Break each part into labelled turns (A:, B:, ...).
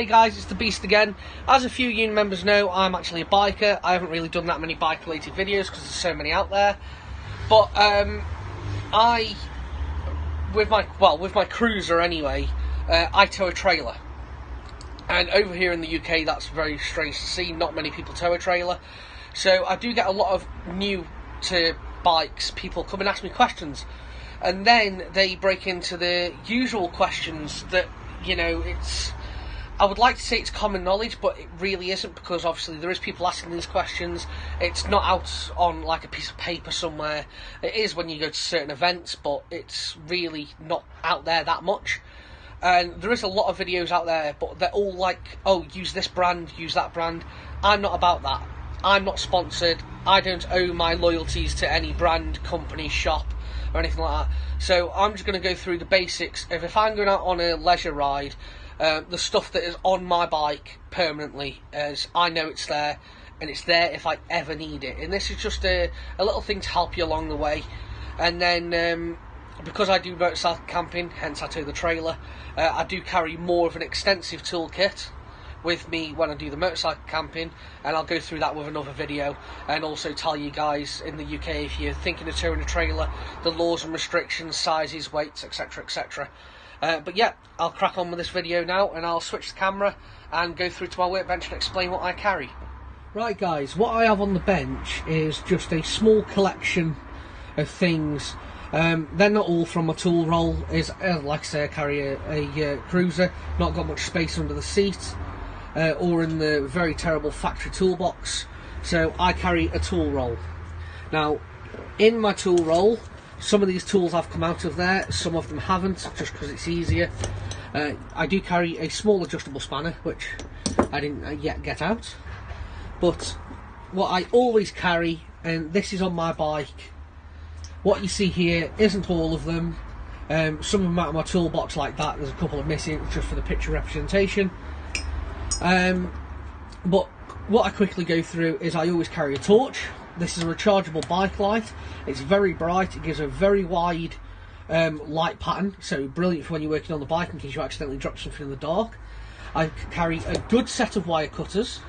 A: Hey guys, it's the Beast again. As a few you members know, I'm actually a biker. I haven't really done that many bike related videos because there's so many out there. But with my cruiser anyway, I tow a trailer. And over here in the UK, that's very strange to see. Not many people tow a trailer. So I do get a lot of new to bikes people come and ask me questions. And then they break into the usual questions that, you know, I would like to say it's common knowledge, but it really isn't, because obviously there is people asking these questions. It's not out on like a piece of paper somewhere. It is when you go to certain events, but it's really not out there that much. And there is a lot of videos out there, but they're all like, oh, use this brand, use that brand. I'm not about that. I'm not sponsored. I don't owe my loyalties to any brand, company, shop, or anything like that. So I'm just going to go through the basics of if I'm going out on a leisure ride, the stuff that is on my bike permanently, as I know it's there, and it's there if I ever need it. And this is just a little thing to help you along the way. And then because I do motorcycle camping, hence I tow the trailer, I do carry more of an extensive toolkit with me when I do the motorcycle camping, and I'll go through that with another video, and also tell you guys in the UK, if you're thinking of towing a trailer, the laws and restrictions, sizes, weights, etc, etc. But yeah, I'll crack on with this video now, and I'll switch the camera and go through to my workbench and explain what I carry. Right guys, what I have on the bench is just a small collection of things. They're not all from my tool roll. Like I say, I carry a cruiser, not got much space under the seat, or in the very terrible factory toolbox, so I carry a tool roll. Now, in my tool roll, some of these tools have come out of there, some of them haven't, just because it's easier. I do carry a small adjustable spanner, which I didn't yet get out. But what I always carry, and this is on my bike, what you see here isn't all of them. Some of them out of my toolbox like that, there's a couple of missing just for the picture representation. But what I quickly go through is I always carry a torch. This is a rechargeable bike light. It's very bright, it gives a very wide light pattern, so brilliant for when you're working on the bike in case you accidentally drop something in the dark. I carry a good set of wire cutters,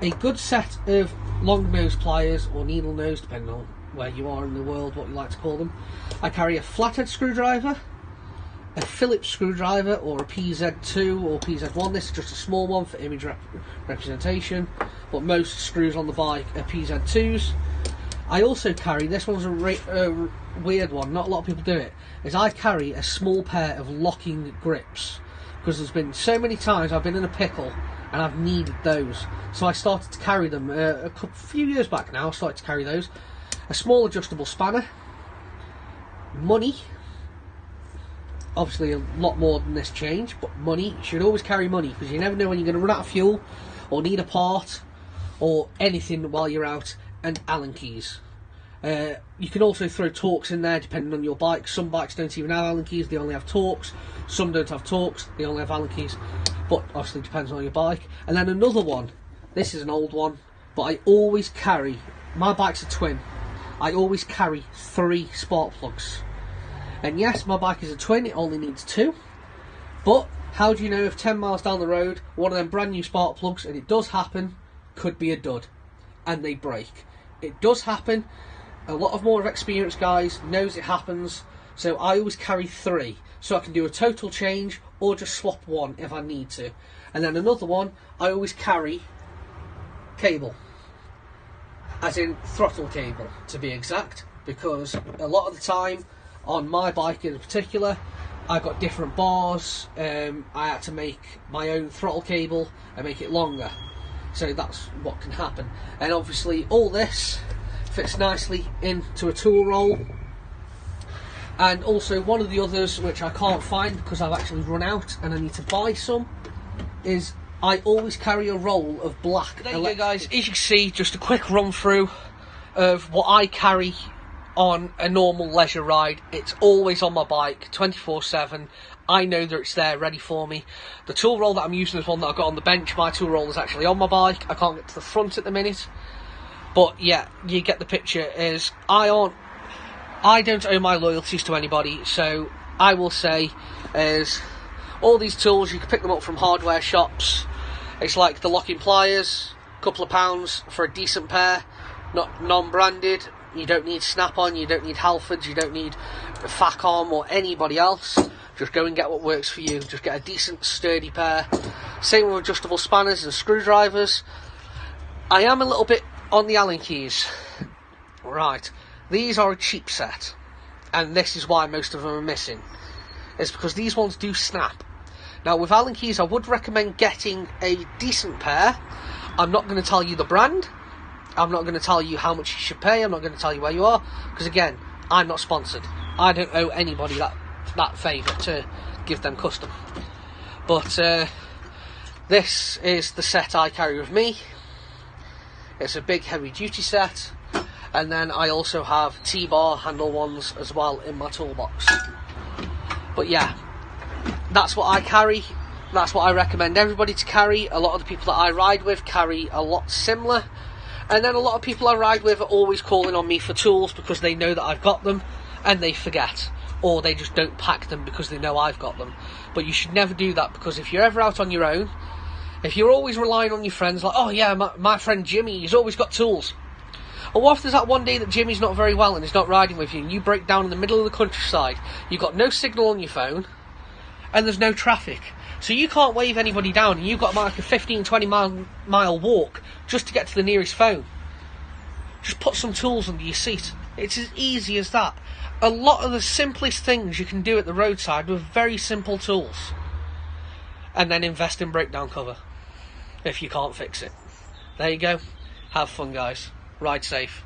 A: a good set of long nose pliers, or needle nose, depending on where you are in the world, what you like to call them. I carry a flathead screwdriver, a Phillips screwdriver, or a PZ2 or PZ1. This is just a small one for image representation, but most screws on the bike are PZ2s. I also carry, this one's a weird one, not a lot of people do it, is I carry a small pair of locking grips, because there's been so many times I've been in a pickle and I've needed those, so I started to carry them a few years back now. I started to carry those. A small adjustable spanner, money, obviously a lot more than this change, but money. You should always carry money, because you never know when you're going to run out of fuel or need a part or anything while you're out. And Allen keys. You can also throw Torx in there depending on your bike. Some bikes don't even have Allen keys, they only have Torx. Some don't have Torx, they only have Allen keys, but obviously depends on your bike. And then another one, this is an old one, but I always carry, my bike's a twin, I always carry 3 spark plugs. And yes, my bike is a twin, it only needs 2, but how do you know if 10 miles down the road one of them brand new spark plugs, and it does happen, could be a dud and they break? It does happen. A lot of more experienced guys knows it happens, so I always carry 3, so I can do a total change or just swap one if I need to. And then another one, I always carry cable, as in throttle cable to be exact, because a lot of the time on my bike in particular, I got different bars. I had to make my own throttle cable and make it longer, so that's what can happen. And obviously all this fits nicely into a tool roll. And also one of the others, which I can't find because I've actually run out and I need to buy some, is I always carry a roll of black. There you go guys, as you can see, just a quick run through of what I carry on a normal leisure ride. It's always on my bike 24/7. I know that it's there ready for me. The tool roll that I'm using is one that I've got on the bench. My tool roll is actually on my bike. I can't get to the front at the minute, but yeah, you get the picture. Is I don't owe my loyalties to anybody, so I will say is All these tools, you can pick them up from hardware shops. It's like the locking pliers, a couple of pounds for a decent pair, not non-branded. You don't need Snap-on, you don't need Halfords, you don't need Facom or anybody else. Just go and get what works for you. Just get a decent, sturdy pair. Same with adjustable spanners and screwdrivers. I am a little bit on the Allen keys. Right, these are a cheap set, and this is why most of them are missing. It's because these ones do snap. Now with Allen keys, I would recommend getting a decent pair. I'm not going to tell you the brand. I'm not going to tell you how much you should pay. I'm not going to tell you where you are, because again, I'm not sponsored. I don't owe anybody that favour to give them custom. But this is the set I carry with me. It's a big heavy duty set, and then I also have T-bar handle ones as well in my toolbox. But yeah, that's what I carry. That's what I recommend everybody to carry. A lot of the people that I ride with carry a lot similar. And then a lot of people I ride with are always calling on me for tools because they know that I've got them and they forget. Or they just don't pack them because they know I've got them. But you should never do that, because if you're ever out on your own, if you're always relying on your friends, like, oh yeah, my friend Jimmy, he's always got tools. Or what if there's that one day that Jimmy's not very well and he's not riding with you, and you break down in the middle of the countryside, you've got no signal on your phone, and there's no traffic. So you can't wave anybody down, and you've got like a 15-20 mile walk just to get to the nearest phone. Just put some tools under your seat. It's as easy as that. A lot of the simplest things you can do at the roadside with very simple tools. And then invest in breakdown cover if you can't fix it. There you go. Have fun, guys. Ride safe.